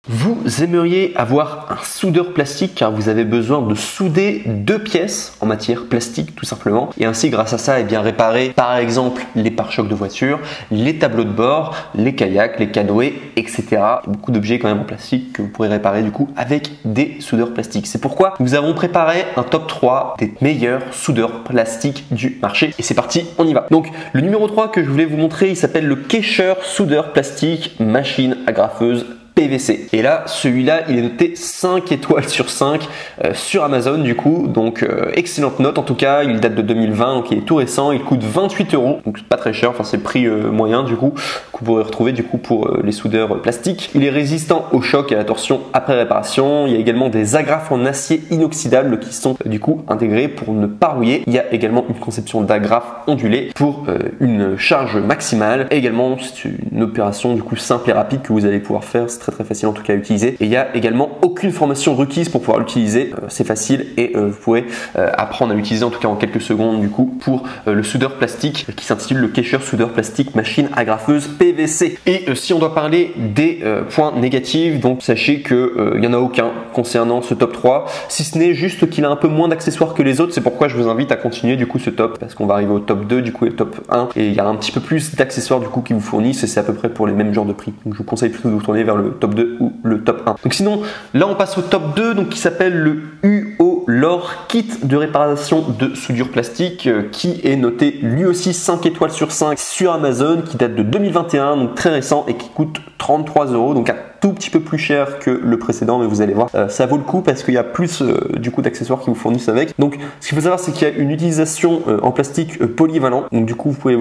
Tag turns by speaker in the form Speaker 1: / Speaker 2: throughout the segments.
Speaker 1: Vous aimeriez avoir un soudeur plastique car vous avez besoin de souder deux pièces en matière plastique tout simplement et ainsi grâce à ça réparer par exemple les pare-chocs de voiture, les tableaux de bord, les kayaks, les canoës, etc. Il y a beaucoup d'objets quand même en plastique que vous pourrez réparer du coup avec des soudeurs plastiques. C'est pourquoi nous avons préparé un top 3 des meilleurs soudeurs plastiques du marché et c'est parti, on y va. Donc le numéro 3 que je voulais vous montrer, il s'appelle le Kescher soudeur plastique machine agrafeuse PVC. Et là, celui-là, il est noté 5 étoiles sur 5 sur Amazon du coup. Donc, excellente note en tout cas. Il date de 2020, donc il est tout récent. Il coûte 28 €. Donc, pas très cher. Enfin, c'est le prix moyen du coup que vous pourrez retrouver du coup pour les soudeurs plastiques. Il est résistant au choc et à la torsion après réparation. Il y a également des agrafes en acier inoxydable qui sont du coup intégrées pour ne pas rouiller. Il y a également une conception d'agrafes ondulées pour une charge maximale. Et également, c'est une opération du coup simple et rapide que vous allez pouvoir faire. C'est très facile en tout cas à utiliser et il n'y a également aucune formation requise pour pouvoir l'utiliser, c'est facile et vous pourrez apprendre à l'utiliser en tout cas en quelques secondes du coup pour le soudeur plastique qui s'intitule le Kescher soudeur plastique machine agrafeuse PVC. Et si on doit parler des points négatifs, donc sachez que il n'y en a aucun concernant ce top 3 si ce n'est juste qu'il a un peu moins d'accessoires que les autres. C'est pourquoi je vous invite à continuer du coup ce top parce qu'on va arriver au top 2 du coup et le top 1 et il y a un petit peu plus d'accessoires du coup qui vous fournissent et c'est à peu près pour les mêmes genres de prix. Donc je vous conseille plutôt de vous tourner vers le top 2 ou le top 1. Donc sinon, là on passe au top 2 donc qui s'appelle le UO Lore Kit de réparation de soudure plastique qui est noté lui aussi 5 étoiles sur 5 sur Amazon, qui date de 2021, donc très récent et qui coûte 33 €, donc un tout petit peu plus cher que le précédent, mais vous allez voir, ça vaut le coup parce qu'il y a plus du coup d'accessoires qui vous fournissent avec. Donc ce qu'il faut savoir, c'est qu'il y a une utilisation en plastique polyvalent, donc du coup vous pouvez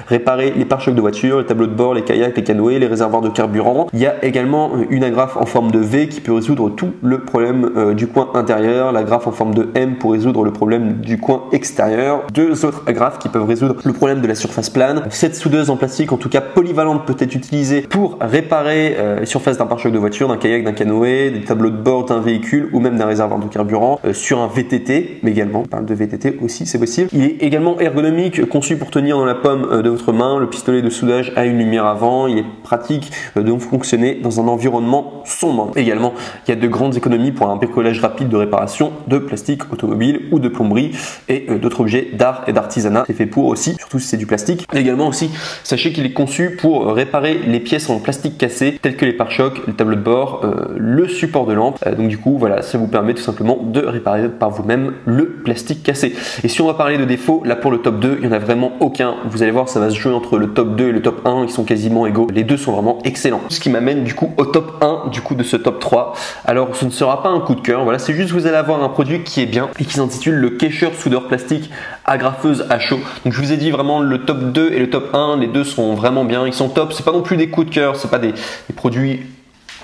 Speaker 1: réparer les pare-chocs de voiture, les tableaux de bord, les kayaks, les canoës, les réservoirs de carburant. Il y a également une agrafe en forme de V qui peut résoudre tout le problème du coin intérieur, l'agrafe en forme de M pour résoudre le problème du coin extérieur, deux autres agrafes qui peuvent résoudre le problème de la surface plane. Cette soudeuse en plastique en tout cas polyvalente peut être utilisée pour réparer les surfaces d'un pare-choc de voiture, d'un kayak, d'un canoë, des tableaux de bord d'un véhicule ou même d'un réservoir de carburant, sur un VTT, mais également, on parle de VTT aussi, c'est possible. Il est également ergonomique, conçu pour tenir dans la paume de votre main. Le pistolet de soudage a une lumière avant, il est pratique de fonctionner dans un environnement sombre. Également, il y a de grandes économies pour un bricolage rapide de réparation de plastique automobile ou de plomberie et d'autres objets d'art et d'artisanat. C'est fait pour aussi, surtout si c'est du plastique. Également aussi, sachez qu'il est conçu pour réparer les pièces en plastique cassé tels que les pare-chocs, les tableaux de bord, le support de lampe. Donc du coup voilà, ça vous permet tout simplement de réparer par vous-même le plastique cassé. Et si on va parler de défauts, là pour le top 2, il n'y en a vraiment aucun. Vous allez voir, ça va se jouer entre le top 2 et le top 1, ils sont quasiment égaux. Les deux sont vraiment excellents. Ce qui m'amène du coup au top 1 du coup de ce top 3. Alors ce ne sera pas un coup de cœur, voilà, c'est juste vous allez avoir un produit qui est bien et qui s'intitule le Kescher soudeur plastique agrafeuse à chaud. Donc je vous ai dit vraiment le top 2 et le top 1, les deux sont vraiment bien, ils sont top. C'est pas non plus des coups de cœur, c'est pas des produits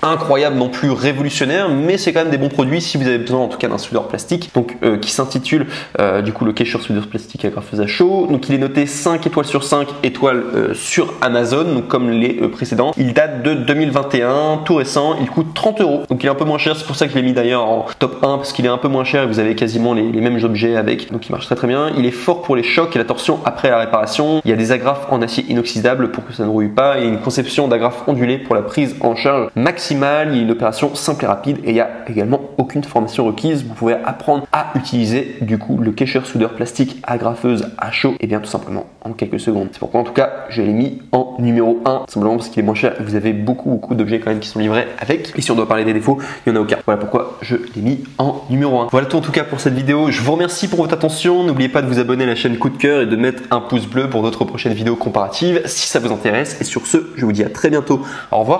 Speaker 1: incroyable non plus révolutionnaire, mais c'est quand même des bons produits si vous avez besoin en tout cas d'un soudeur plastique, donc qui s'intitule du coup le Kescher soudeur plastique agrafeuse à chaud. Donc il est noté 5 étoiles sur 5 étoiles sur Amazon, donc comme les précédents. Il date de 2021, tout récent, il coûte 30 €, donc il est un peu moins cher, c'est pour ça que je l'ai mis d'ailleurs en top 1 parce qu'il est un peu moins cher et vous avez quasiment les mêmes objets avec, donc il marche très bien. Il est fort pour les chocs et la torsion après la réparation. Il y a des agrafes en acier inoxydable pour que ça ne rouille pas et une conception d'agrafes ondulées pour la prise en charge maximale. Il y a une opération simple et rapide et il n'y a également aucune formation requise. Vous pouvez apprendre à utiliser du coup le Kescher soudeur plastique agrafeuse à chaud et bien tout simplement en quelques secondes. C'est pourquoi en tout cas je l'ai mis en numéro 1 simplement parce qu'il est moins cher et vous avez beaucoup d'objets quand même qui sont livrés avec. Et si on doit parler des défauts, il n'y en a aucun. Voilà pourquoi je l'ai mis en numéro 1. Voilà tout en tout cas pour cette vidéo. Je vous remercie pour votre attention. N'oubliez pas de vous abonner à la chaîne Coup de Cœur et de mettre un pouce bleu pour d'autres prochaines vidéos comparatives si ça vous intéresse. Et sur ce, je vous dis à très bientôt. Au revoir.